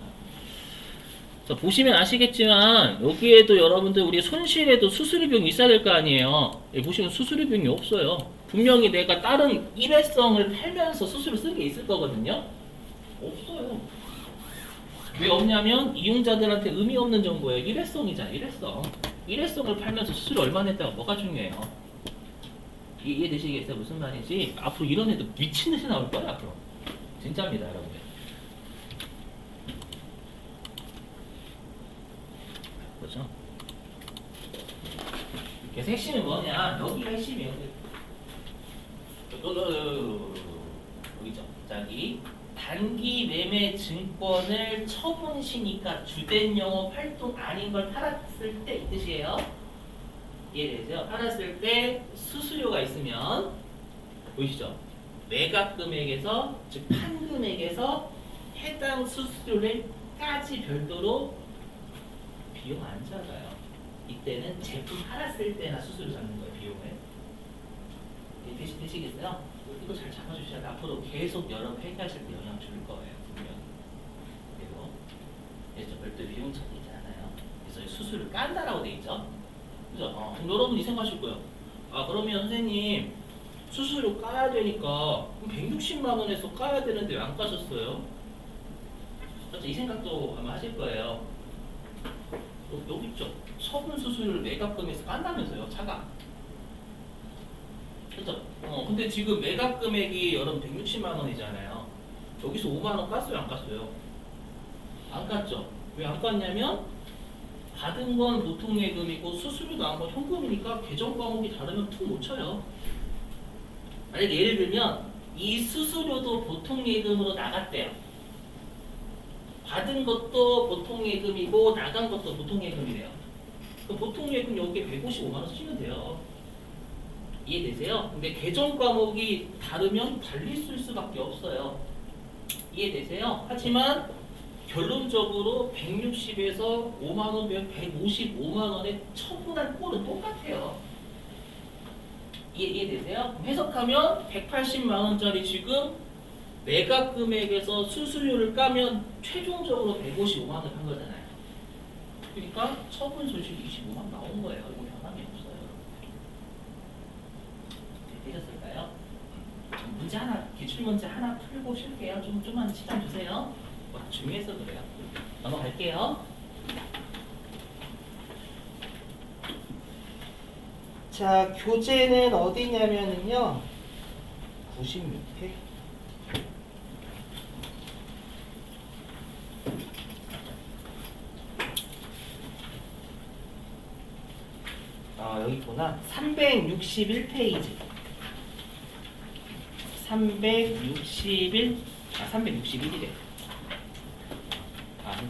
보시면 아시겠지만 여기에도 여러분들 우리 손실에도 수수료 비용이 있어야 될 거 아니에요. 여기 보시면 수수료 비용이 없어요. 분명히 내가 다른 일회성을 팔면서 수수료 쓴 게 있을 거거든요. 없어요. 왜 없냐면 이용자들한테 의미 없는 정보예요. 일회성이잖아. 일회성을 팔면서 수수료 얼마 냈다가 뭐가 중요해요. 이해되시겠어요? 무슨 말인지. 앞으로 이런 애들 미친 듯이 나올 거야 앞으로. 진짜입니다 여러분들. 그죠? 그래서 핵심이 뭐냐? 여기가 핵심이에요. 여기죠. 자, 이 단기 매매 증권을 처분 시니까 주된 영업 활동 아닌 걸 팔았을 때 이 뜻이에요. 이해되세요? 팔았을 때 수수료가 있으면 보이시죠? 매각 금액에서 즉 판 금액에서 해당 수수료를까지 별도로 비용 안 잡아요. 이때는 제품 팔았을 때나 수수료 잡는 거예요, 비용을. 되시겠어요? 이거 잘 잡아주셔야 앞으로 계속 여러분 회계하실 때 영향 줄 거예요, 분명히. 그래서 별도 비용 처리되지 않아요. 그래서 수수료를 깐다라고 돼 있죠. 그죠? 그럼 여러분이 생각하실 거예요. 아 그러면 선생님 수수료 까야 되니까 160만 원에서 까야 되는데 왜 안 까셨어요? 그렇죠? 이 생각도 아마 하실 거예요. 여기 있죠. 처분 수수료를 매각금에서 깐다면서요, 차가. 그렇죠? 근데 지금 매각 금액이 여러분 160만 원이잖아요. 여기서 5만 원 깠어요, 안 깠어요? 안 깠죠. 왜 안 깠냐면 받은 건 보통 예금이고 수수료 나온 건 현금이니까 계정 과목이 다르면 툭 못 쳐요. 만약에 예를 들면 이 수수료도 보통 예금으로 나갔대요. 받은 것도 보통 예금이고 나간 것도 보통 예금이래요. 그럼 보통 예금 여기에 155만 원 쓰시면 돼요. 이해되세요? 근데 계정 과목이 다르면 달리 쓸 수밖에 없어요. 이해되세요? 하지만 결론적으로 160에서 5만 원 배면 155만 원에 처분한 꼴은 똑같아요. 이해되세요? 해석하면 180만 원짜리 지금 매각 금액에서 수수료를 까면 최종적으로 155만 원 한 거잖아요. 그러니까 처분 손실이 25만 나온 거예요. 이거 변함이 없어요. 되셨을까요? 문제 하나, 기출 문제 하나 풀고 쉴게요. 좀만 시간 주세요. 중요해서 그래요. 넘어갈게요. 자, 교재는 어디냐면은요. 96페이지. 여기 있구나. 361페이지. 361이래.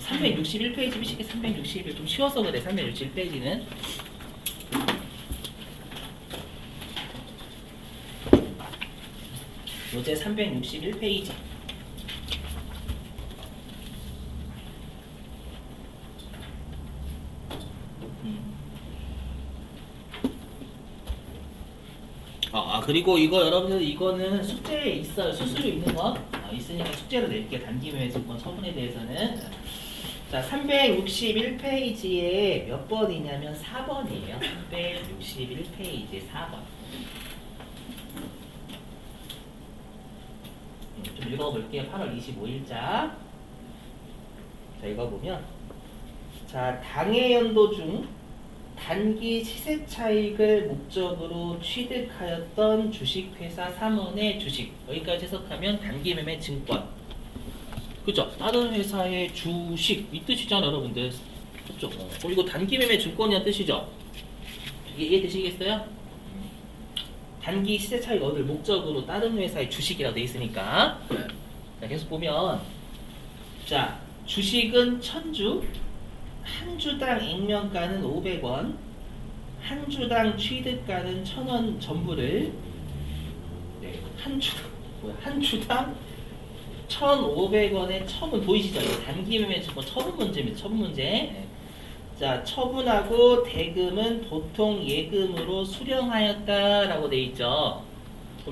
361페이지 미식이 361. 좀 쉬워서 그래. 361페이지는. 요제 361페이지. 그리고 이거 여러분들 이거는 숙제에 있어요. 수수료 있는 거 있으니까 숙제로 낼게요. 단기매매증권 처분에 대해서는. 자, 361페이지에 몇 번이냐면 4번이에요. 361페이지 4번. 좀 읽어볼게요. 8월 25일자. 자, 읽어보면 자, 당해 연도 중 단기 시세 차익을 목적으로 취득하였던 주식회사 3원의 주식. 여기까지 해석하면 단기 매매 증권. 그죠? 다른 회사의 주식 이 뜻이잖아요, 여러분들. 그죠? 이거 단기 매매 증권이란 뜻이죠? 이해되시겠어요? 단기 시세 차익 얻을 목적으로 다른 회사의 주식이라고 돼 있으니까. 자, 계속 보면 자, 주식은 1000주, 한 주당 액면가는 500원, 한 주당 취득가는 1000원 전부를 한 주당 1,500원의 처분 보이시죠? 단기 매매 증권 처분 문제입니다. 처분 문제. 자, 처분하고 대금은 보통 예금으로 수령하였다라고 돼 있죠.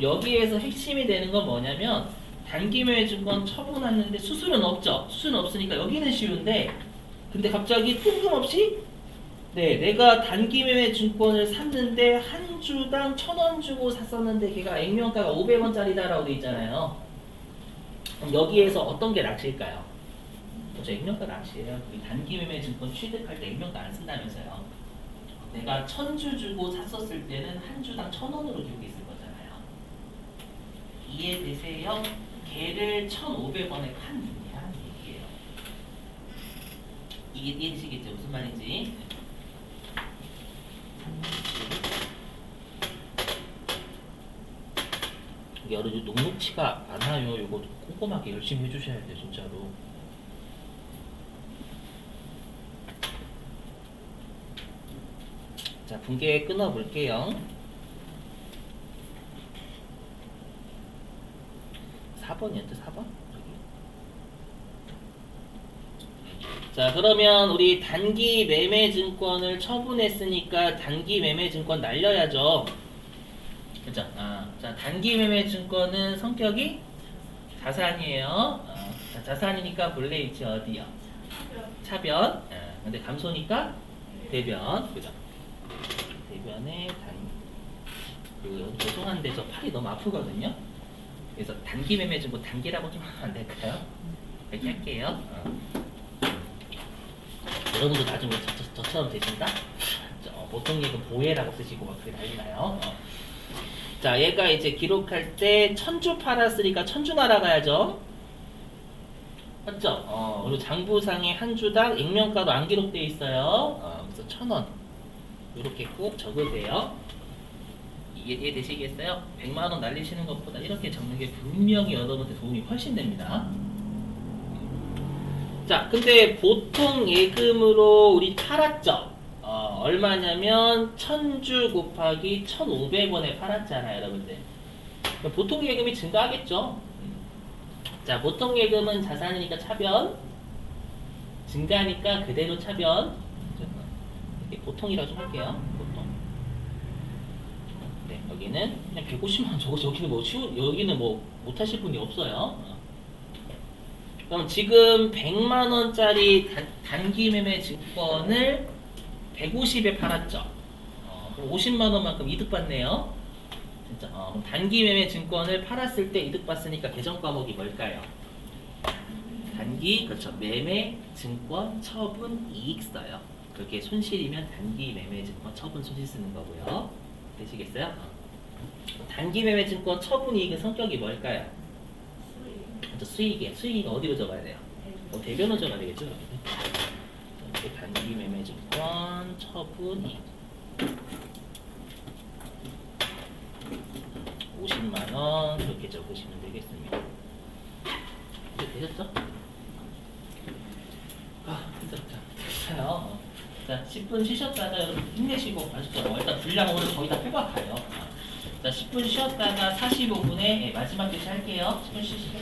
여기에서 핵심이 되는 건 뭐냐면 단기 매매 증권 처분하는데 수수료는 없죠. 수수료는 없으니까 여기는 쉬운데 근데 갑자기 뜬금없이 내가 단기 매매 증권을 샀는데 한 주당 1,000원 주고 샀었는데 걔가 액면가가 500원짜리다라고 돼 있잖아요. 그럼 여기에서 어떤 게 낚시일까요? 그렇죠. 액면가 낚시예요. 단기 매매 증권 취득할 때 액면가 안 쓴다면서요. 내가 1,000주 주고 샀었을 때는 한 주당 1,000원으로 주고 있을 거잖아요. 이해되세요? 걔를 1,500원에 판 분이라는 얘기예요. 이해되시겠죠? 무슨 말인지. 여러분 녹록치가 않아요. 이거 꼼꼼하게 열심히 해주셔야 돼요, 진짜로. 자, 분계 끊어볼게요. 4번이었죠, 4번? 자, 그러면 우리 단기 매매 증권을 처분했으니까 단기 매매 증권 날려야죠. 그죠? 자, 단기 매매 증권은 성격이 자산이에요. 자, 자산이니까 본래 위치 어디요? 차변. 근데 감소니까 대변. 그죠? 대변의 죄송한데 저 팔이 너무 아프거든요. 그래서 단기 매매 좀 뭐 단기라고 좀 하면 안 될까요? 이렇게 할게요. 여러분도 나중에 저처럼 되신다? 보통 얘기는 보혜라고 쓰시고 막 그게 난리나요. 자, 얘가 이제 기록할 때 1000주 팔았으니까 1000주 날아가야죠. 맞죠? 그리고 장부상에 한 주당 액면가도 안 기록되어 있어요. 그래서 1000원. 이렇게 꼭 적으세요. 이해되시겠어요? 100만원 날리시는 것보다 이렇게 적는 게 분명히 여러분한테 도움이 훨씬 됩니다. 자, 근데 보통 예금으로 우리 팔았죠? 얼마냐면 1000주 곱하기 1500원에 팔았잖아요, 여러분들. 보통 예금이 증가하겠죠? 자, 보통 예금은 자산이니까 차변, 증가하니까 그대로 차변. 이렇게 보통이라고 좀 할게요. 보통. 네, 여기는 그냥 150만 적어서 여기는 뭐 못하실 분이 없어요. 그럼 지금 100만 원짜리 단기 매매 증권을 150에 팔았죠. 그럼 50만 원만큼 이득 받네요. 진짜. 그럼 단기 매매 증권을 팔았을 때 이득 봤으니까 계정 과목이 뭘까요? 단기, 그렇죠. 매매 증권 처분 이익 써요. 그렇게 손실이면 단기 매매 증권 처분 손실 쓰는 거고요. 되시겠어요? 단기 매매 증권 처분 이익은 성격이 뭘까요? 수익이에요. 수익이 어디로 적어야 돼요? 대변으로 적어야 되겠죠? 이렇게 단기 매매 증권 처분 이익 50만원 이렇게 적으시면 되겠습니다. 이제 되셨죠? 됐어요. 자, 10분 쉬셨다가 여러분 힘내시고 아시죠? 일단 분량 오늘 거의 다 폐각해요. 자, 10분 쉬었다가 45분에 마지막 교시 할게요. 10분 쉬시고.